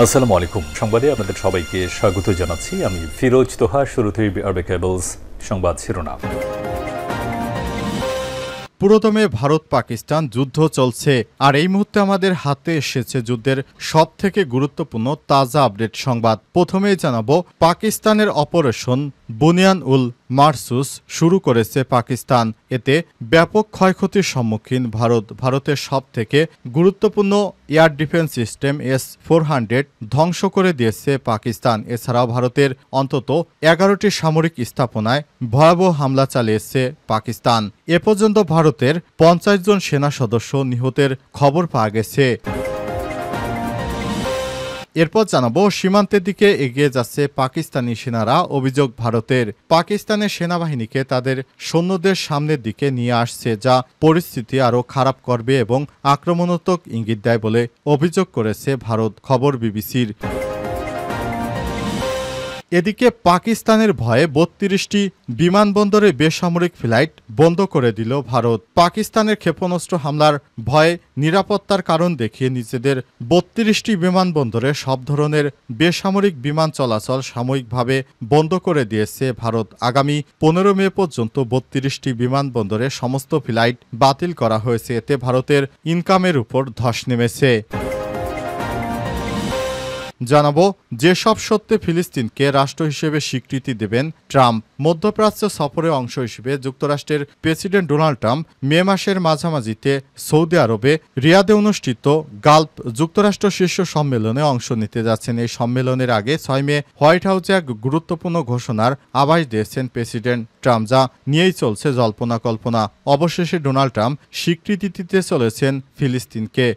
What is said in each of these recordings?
আসসালামু আলাইকুম। সংবাদে আপনাদের সবাইকে স্বাগত জানাচ্ছি। আমি ফিরোজ তোহা। শুরুতেই আরবে কেবলস সংবাদ শিরোনাম। পুরোদমে ভারত পাকিস্তান যুদ্ধ চলছে, আর এই মুহূর্তে আমাদের হাতে এসেছে যুদ্ধের সবথেকে গুরুত্বপূর্ণ তাজা আপডেট সংবাদ। প্রথমেই জানাবো, পাকিস্তানের অপারেশন বুনিয়ান উল মারসুস শুরু করেছে পাকিস্তান। এতে ব্যাপক ক্ষয়ক্ষতির সম্মুখীন ভারতের সবথেকে গুরুত্বপূর্ণ এয়ার ডিফেন্স সিস্টেম S-400 ধ্বংস করে দিয়েছে পাকিস্তান। এছাড়াও ভারতের অন্তত 11টি সামরিক স্থাপনায় ভয়াবহ হামলা চালিয়েছে পাকিস্তান। এ পর্যন্ত ভারতের 50 জন সেনা সদস্য নিহতের খবর পাওয়া গেছে। এরপর জানাবো, সীমান্তের দিকে এগিয়ে যাচ্ছে পাকিস্তানি সেনারা। অভিযোগ ভারতের, পাকিস্তানের সেনাবাহিনীকে তাদের সৈন্যদের সামনের দিকে নিয়ে আসছে, যা পরিস্থিতি আরও খারাপ করবে এবং আক্রমণাত্মক ইঙ্গিত দেয় বলে অভিযোগ করেছে ভারত। খবর বিবিসির। এদিকে পাকিস্তানের ভয়ে 32টি বিমানবন্দরে বেসামরিক ফ্লাইট বন্ধ করে দিল ভারত। পাকিস্তানের ক্ষেপণাস্ত্র হামলার ভয়ে নিরাপত্তার কারণ দেখিয়ে নিজেদের 32টি বিমানবন্দরে সব ধরনের বেসামরিক বিমান চলাচল সাময়িকভাবে বন্ধ করে দিয়েছে ভারত। আগামী 15 মে পর্যন্ত 32টি বিমানবন্দরে সমস্ত ফ্লাইট বাতিল করা হয়েছে। এতে ভারতের ইনকামের উপর ধস নেমেছে। জানাবো, যেসব সত্যে ফিলিস্তিনকে রাষ্ট্র হিসেবে স্বীকৃতি দেবেন ট্রাম্প। মধ্যপ্রাচ্য সফরের অংশ হিসেবে যুক্তরাষ্ট্রের প্রেসিডেন্ট ডোনাল্ড ট্রাম্প মে মাসের মাঝামাঝিতে সৌদি আরবে রিয়াদে অনুষ্ঠিত গালফ যুক্তরাষ্ট্র শীর্ষ সম্মেলনে অংশ নিতে যাচ্ছেন। এই সম্মেলনের আগে 6 মে হোয়াইট হাউসে এক গুরুত্বপূর্ণ ঘোষণার আভাস দিয়েছেন প্রেসিডেন্ট ট্রাম্প, যা নিয়েই চলছে জল্পনা কল্পনা। অবশেষে ডোনাল্ড ট্রাম্প স্বীকৃতি দিতে চলেছেন ফিলিস্তিনকে।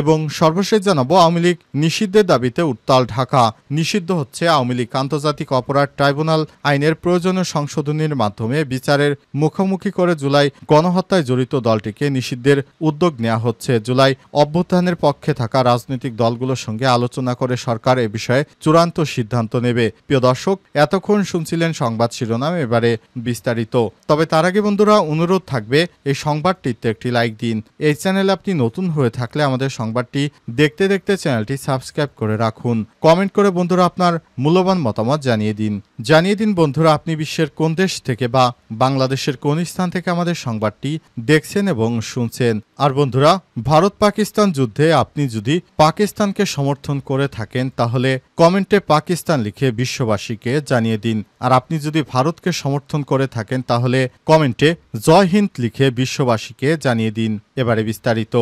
এবং সর্বশেষ জানাবো, আওয়ামী লীগ নিষিদ্ধের দাবিতে উত্তাল ঢাকা। নিষিদ্ধ হচ্ছে আওয়ামী লীগ। আন্তর্জাতিক অপরাধ ট্রাইব্যুনাল আইনের প্রয়োজনীয় সংশোধনীর মাধ্যমে বিচারের মুখোমুখি করে জুলাই গণহত্যায় জড়িত দলটিকে নিষিদ্ধের উদ্যোগ নেওয়া হচ্ছে। জুলাই অভ্যুত্থানের পক্ষে থাকা রাজনৈতিক দলগুলোর সঙ্গে আলোচনা করে সরকার এ বিষয়ে চূড়ান্ত সিদ্ধান্ত নেবে। প্রিয় দর্শক, এতক্ষণ শুনছিলেন সংবাদ শিরোনাম, এবারে বিস্তারিত। তবে তার আগে বন্ধুরা, অনুরোধ থাকবে এই সংবাদটিতে একটি লাইক দিন। এই চ্যানেলে আপনি নতুন হয়ে থাকলে আমাদের সংবাদটি দেখতে দেখতে চ্যানেলটি সাবস্ক্রাইব করে রাখুন। কমেন্ট করে বন্ধুরা আপনার মূল্যবান মতামত জানিয়ে দিন বন্ধুরা, আপনি বিশ্বের কোন দেশ থেকে বা বাংলাদেশের কোন স্থান থেকে আমাদের সংবাদটি দেখছেন এবং শুনছেন। আর বন্ধুরা, ভারত পাকিস্তান যুদ্ধে আপনি যদি পাকিস্তানকে সমর্থন করে থাকেন তাহলে কমেন্টে পাকিস্তান লিখে বিশ্ববাসীকে জানিয়ে দিন। আর আপনি যদি ভারতকে সমর্থন করে থাকেন তাহলে কমেন্টে জয় হিন্দ লিখে বিশ্ববাসীকে জানিয়ে দিন। এবারে বিস্তারিত।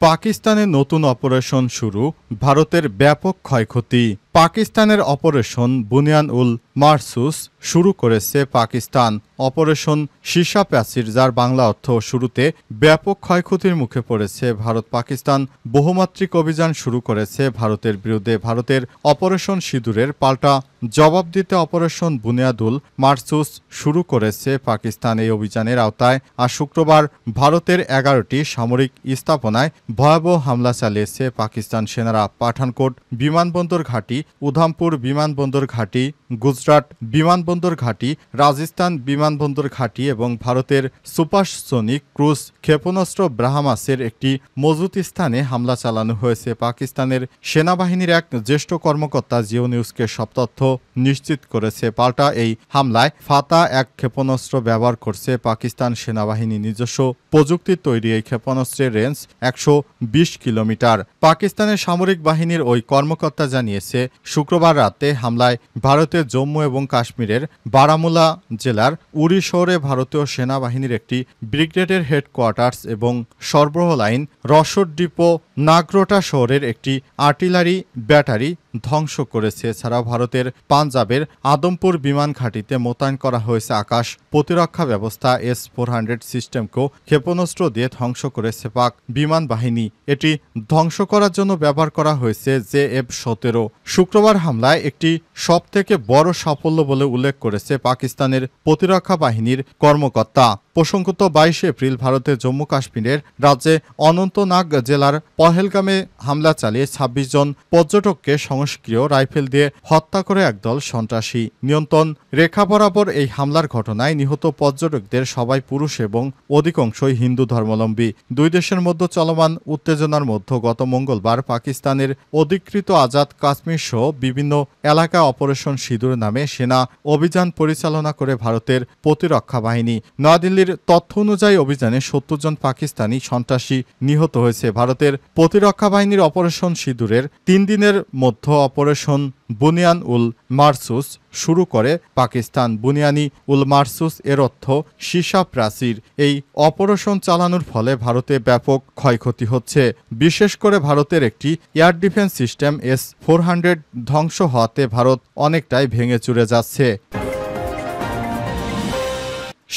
পাকিস্তানের নতুন অপারেশন শুরু, ভারতের ব্যাপক ক্ষয়ক্ষতি। পাকিস্তানের অপারেশন বুনিয়ান উল মারসুস শুরু করেছে পাকিস্তান। অপারেশন সীসা প্যাসির, যার বাংলা অর্থ শুরুতে, ব্যাপক ক্ষয়ক্ষতির মুখে পড়েছে ভারত। পাকিস্তান বহুমাত্রিক অভিযান শুরু করেছে ভারতের বিরুদ্ধে। ভারতের অপারেশন সিঁদুরের পাল্টা জবাব দিতে অপারেশন বুনিয়াদুল মারসুস শুরু করেছে পাকিস্তান। এই অভিযানের আওতায় আজ শুক্রবার ভারতের 11টি সামরিক স্থাপনায় ভয়াবহ হামলা চালিয়েছে পাকিস্তান সেনারা। পাঠানকোট বিমানবন্দর ঘাঁটি, উধামপুর বিমানবন্দর ঘাঁটি, গুজরাট বিমানবন্দর ঘাঁটি, রাজস্থান বিমানবন্দর ঘাঁটি এবং ভারতের সুপারসোনিক ক্রুজ ক্ষেপণাস্ত্র ব্রাহ্মাসের একটি মজুত স্থানে হামলা চালানো হয়েছে। পাকিস্তানের সেনাবাহিনীর এক জ্যেষ্ঠ কর্মকর্তা জিও নিউজকে সব তথ্য নিশ্চিত করেছে। পাল্টা এই হামলায় ফাতা এক ক্ষেপণাস্ত্র ব্যবহার করছে পাকিস্তান সেনাবাহিনী। নিজস্ব প্রযুক্তির তৈরি এই ক্ষেপণাস্ত্রের রেঞ্জ 120 কিলোমিটার। পাকিস্তানের সামরিক বাহিনীর ওই কর্মকর্তা জানিয়েছে, শুক্রবার রাতে হামলায় ভারতের জম্মু এবং কাশ্মীরের বারামুলা জেলার উরি শহরে ভারতীয় সেনাবাহিনীর একটি ব্রিগেডের হেডকোয়ার্টার্স এবং সরবরাহ লাইন, রসদ ডিপো, নাগরোটা শহরের একটি আর্টিলারি ব্যাটারি ধ্বংস করেছে। এছাড়াও ভারতের পাঞ্জাবের আদমপুর বিমান ঘাঁটিতে মোতায়েন করা হয়েছে আকাশ প্রতিরক্ষা ব্যবস্থা S-400 সিস্টেমকেও ক্ষেপণাস্ত্র দিয়ে ধ্বংস করেছে পাক বিমান বাহিনী। এটি ধ্বংস করার জন্য ব্যবহার করা হয়েছে JF-17। শুক্রবার হামলায় একটি সবথেকে বড় সাফল্য বলে উল্লেখ করেছে পাকিস্তানের প্রতিরক্ষা বাহিনীর কর্মকর্তা। প্রসঙ্গত 22 এপ্রিল ভারতের জম্মু কাশ্মীরের রাজ্যে অনন্তনাগ জেলার পহেলগামে হামলা চালিয়ে ২৬ জন পর্যটককে সক্রিয় রাইফেল দিয়ে হত্যা করে একদল সন্ত্রাসী। নিয়ন্ত্রণ রেখা বরাবর এই হামলার ঘটনায় নিহত পর্যটকদের সবাই পুরুষ এবং অধিকাংশই হিন্দু ধর্মাবলম্বী। দুই দেশের মধ্যে চলমান উত্তেজনার মধ্যে গত মঙ্গলবার পাকিস্তানের অধিকৃত আজাদ কাশ্মীর সহ বিভিন্ন এলাকায় অপারেশন সিঁদুর নামে সেনা অভিযান পরিচালনা করে ভারতের প্রতিরক্ষা বাহিনী। নয়াদিল্লির তথ্য অনুযায়ী অভিযানে ৭০ জন পাকিস্তানি সন্ত্রাসী নিহত হয়েছে। ভারতের প্রতিরক্ষা বাহিনীর অপারেশন সিঁদুরের ৩ দিনের মধ্যে অপারেশন বুনিয়ান উল মারসুস শুরু করে পাকিস্তান। বুনিয়ানি উল মারসুস এর অর্থ সীসা প্রাচীর। এই অপারেশন চালানোর ফলে ভারতে ব্যাপক ক্ষয়ক্ষতি হচ্ছে। বিশেষ করে ভারতের একটি এয়ার ডিফেন্স সিস্টেম S-400 ধ্বংস হওয়াতে ভারত অনেকটাই ভেঙে চুরে যাচ্ছে।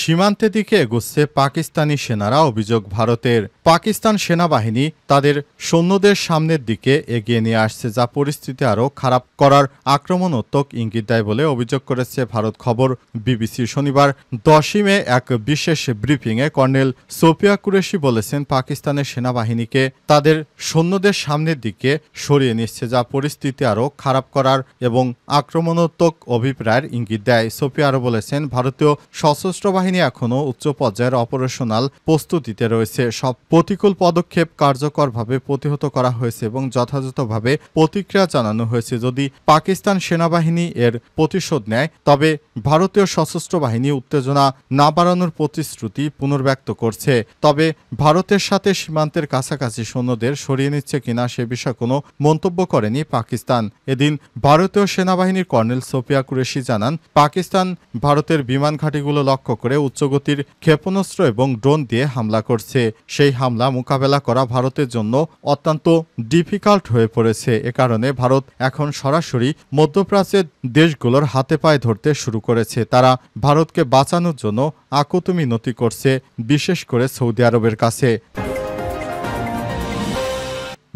সীমান্তের দিকে এগোচ্ছে পাকিস্তানি সেনারা। অভিযোগ ভারতের। পাকিস্তান সেনাবাহিনী তাদের সৈন্যদের সামনের দিকে এগিয়ে নিয়ে আসছে, যা পরিস্থিতি আরও খারাপ করার আক্রমণাত্মক ইঙ্গিত দেয় বলে অভিযোগ করেছে ভারত খবর BBC। শনিবার 10 মে এক বিশেষ ব্রিফিংয়ে কর্নেল সোফিয়া কুরেশি বলেছেন, পাকিস্তানের সেনাবাহিনীকে তাদের সৈন্যদের সামনের দিকে সরিয়ে নিচ্ছে, যা পরিস্থিতি আরও খারাপ করার এবং আক্রমণাত্মক অভিপ্রায়ের ইঙ্গিত দেয়। সোফিয়া আরও বলেছেন, ভারতীয় সশস্ত্র বাহিনী এখনও উচ্চ পর্যায়ের অপারেশনাল প্রস্তুতিতে রয়েছে। সব প্রতিকূল পদক্ষেপ কার্যকরভাবে প্রতিহত করা হয়েছে এবং যথাযথভাবে প্রতিক্রিয়া জানানো হয়েছে। যদি পাকিস্তান সেনাবাহিনী এর প্রতিশোধ নেয়, তবে ভারতীয় সশস্ত্র বাহিনী উত্তেজনা না বাড়ানোর প্রতিশ্রুতি পুনর্ব্যক্ত করছে। তবে ভারতের সাথে সীমান্তের কাছাকাছি সৈন্যদের সরিয়ে নিচ্ছে কিনা সে বিষয়ে কোনো মন্তব্য করেনি পাকিস্তান। এদিন ভারতীয় সেনাবাহিনীর কর্নেল সোফিয়া কুরেশি জানান, পাকিস্তান ভারতের বিমান ঘাঁটিগুলো লক্ষ্য করে উচ্চগতির ক্ষেপণাস্ত্র এবং ড্রোন দিয়ে হামলা করছে। সেই হামলা মোকাবেলা করা ভারতের জন্য অত্যন্ত ডিফিকাল্ট হয়ে পড়েছে। এ কারণে ভারত এখন সরাসরি মধ্যপ্রাচ্যের দেশগুলোর হাতে পায়ে ধরতে শুরু করেছে। তারা ভারতকে বাঁচানোর জন্য আকুতি মিনতি করছে, বিশেষ করে সৌদি আরবের কাছে।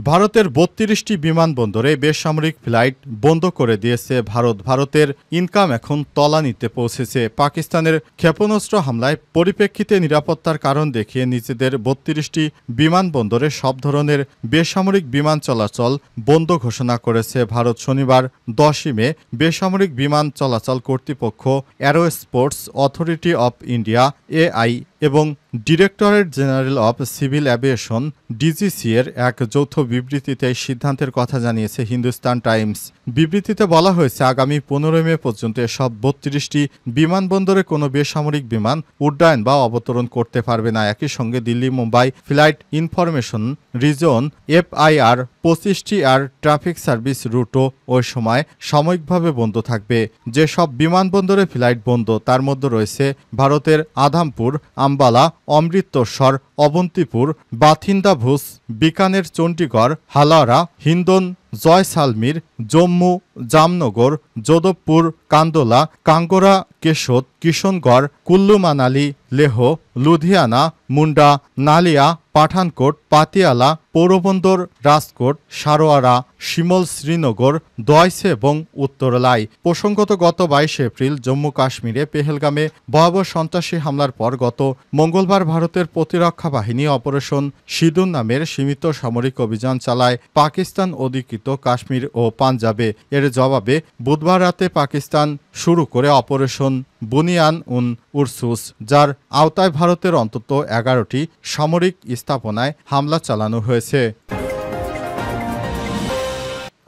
ভারতের ৩২টি বিমানবন্দরে বেসামরিক ফ্লাইট বন্ধ করে দিয়েছে ভারত। ভারতের ইনকাম এখন তলানিতে পৌঁছেছে। পাকিস্তানের ক্ষেপণাস্ত্র হামলায় পরিপ্রেক্ষিতে নিরাপত্তার কারণ দেখিয়ে নিজেদের ৩২টি বিমানবন্দরে সব ধরনের বেসামরিক বিমান চলাচল বন্ধ ঘোষণা করেছে ভারত। শনিবার 10 মে বেসামরিক বিমান চলাচল কর্তৃপক্ষ aerospace authority of India AI এবং directorate general of civil aviation DGC এর এক যৌথ বিবৃতিতে এই সিদ্ধান্তের কথা জানিয়েছে হিন্দুস্তান টাইমস। বিবৃতিতে বলা হয়েছে, আগামী 15 মে পর্যন্ত এসব 32টি বিমানবন্দরে কোনো বেসামরিক বিমান উড্ডয়ন বা অবতরণ করতে পারবে না। একই সঙ্গে Delhi Mumbai flight information reason FIR 25টি এয়ার ট্রাফিক সার্ভিস রুটও ওই সময় সাময়িকভাবে বন্ধ থাকবে। যেসব বিমানবন্দরে ফ্লাইট বন্ধ তার মধ্যে রয়েছে ভারতের আধামপুর, আম্বালা, অমৃতসর, অবন্তিপুর, বাথিন্দা, ভুজ, বিকানের, চণ্ডীগড়, হালারা, হিন্দন, জয়সালমীর, জম্মু, জামনগর, যোধপুর, কান্দোলা, কাঙ্গোরা, কেশোদ, কিশনগড়, কুল্লু মানালি, লেহ, লুধিয়ানা, মুন্ডা, নালিয়া, পাঠানকোট, পাতিয়ালা, পৌরবন্দর, রাজকোট, সারোয়ারা, শিমল, শ্রীনগর, দয়সে এবং উত্তরলাই। প্রসঙ্গত গত 22 এপ্রিল জম্মু কাশ্মীরে পেহেলগামে ভয়াবহ সন্ত্রাসী হামলার পর গত মঙ্গলবার ভারতের প্রতিরক্ষা বাহিনী অপারেশন সিঁদুর নামের সীমিত সামরিক অভিযান চালায় পাকিস্তান অধিকৃত কাশ্মীর ও পাঞ্জাবে। এর জবাবে বুধবার রাতে পাকিস্তান শুরু করে অপারেশন বুনিয়ান উন উরসুস, যার আওতায় ভারতের অন্তত 11টি সামরিক স্থাপনায় হামলা চালানো হয়েছে।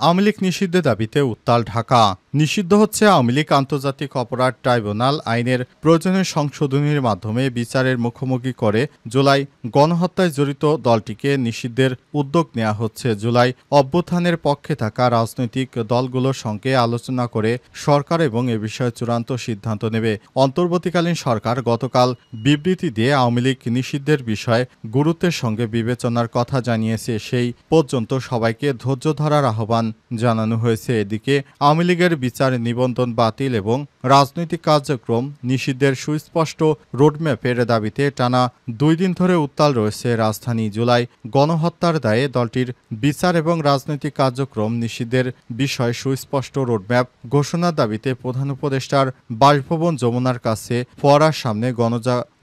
আওয়ামী লীগ নিষিদ্ধের দাবিতে উত্তাল ঢাকা। নিষিদ্ধ হচ্ছে আওয়ামী লীগ। আন্তর্জাতিক অপরাধ ট্রাইব্যুনাল আইনের প্রয়োজনীয় সংশোধনীর মাধ্যমে বিচারের মুখোমুখি করে জুলাই গণহত্যায় জড়িত দলটিকে নিষিদ্ধের উদ্যোগ নেওয়া হচ্ছে। জুলাই অভ্যুত্থানের পক্ষে থাকা রাজনৈতিক দলগুলোর সঙ্গে আলোচনা করে সরকার এবং এ বিষয়ে চূড়ান্ত সিদ্ধান্ত নেবে। অন্তর্বর্তীকালীন সরকার গতকাল বিবৃতি দিয়ে আওয়ামী লীগ নিষিদ্ধের বিষয়ে গুরুত্বের সঙ্গে বিবেচনার কথা জানিয়েছে। সেই পর্যন্ত সবাইকে ধৈর্য ধরার আহ্বান জানানো হয়েছে। এদিকে আওয়ামী লীগের বিচার নিবন্ধন বাতিল এবং রাজনৈতিক কার্যক্রম নিষিদ্ধের সুস্পষ্ট রোডম্যাপের দাবিতে টানা 2 দিন ধরে উত্তাল রয়েছে রাজধানী। জুলাই গণহত্যার দায়ে দলটির বিচার এবং রাজনৈতিক কার্যক্রম নিষিদ্ধের বিষয়ে সুস্পষ্ট রোডম্যাপ ঘোষণার দাবিতে প্রধান উপদেষ্টার বাসভবন যমুনার কাছে ফোয়ারার সামনে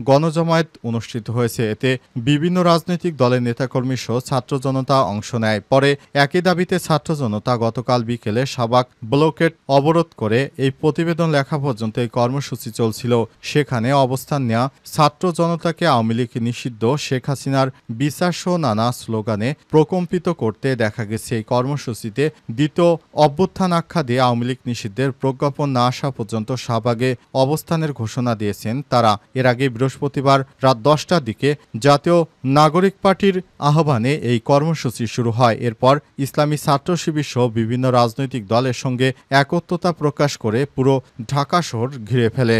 গণজমায়েত অনুষ্ঠিত হয়েছে। এতে বিভিন্ন রাজনৈতিক দলের নেতাকর্মী সহ ছাত্র জনতা অংশ নেয়। পরে একই দাবিতে ছাত্র জনতা গতকাল বিকেলে শাহবাগ ব্লকেট অবরোধ করে এই প্রতিবেদন লেখা পর্যন্ত এই কর্মসূচি চলছিল। সেখানে অবস্থান নেওয়া ছাত্র জনতাকে আওয়ামী লীগ নিষিদ্ধ, শেখ হাসিনার বিচার সহ নানা স্লোগানে প্রকম্পিত করতে দেখা গেছে। এই কর্মসূচিতে দ্বিতীয় অভ্যুত্থান আখ্যা দিয়ে আওয়ামী লীগ নিষিদ্ধের প্রজ্ঞাপন না আসা পর্যন্ত শাহবাগে অবস্থানের ঘোষণা দিয়েছেন তারা। এর আগে বৃহস্পতিবার রাত 10টার দিকে জাতীয় নাগরিক পার্টির আহ্বানে এই কর্মসূচি শুরু হয়। এরপর ইসলামী ছাত্র শিবির সহ বিভিন্ন রাজনৈতিক দলের সঙ্গে একত্রতা প্রকাশ করে পুরো ঢাকা শহর ঘিরে ফেলে।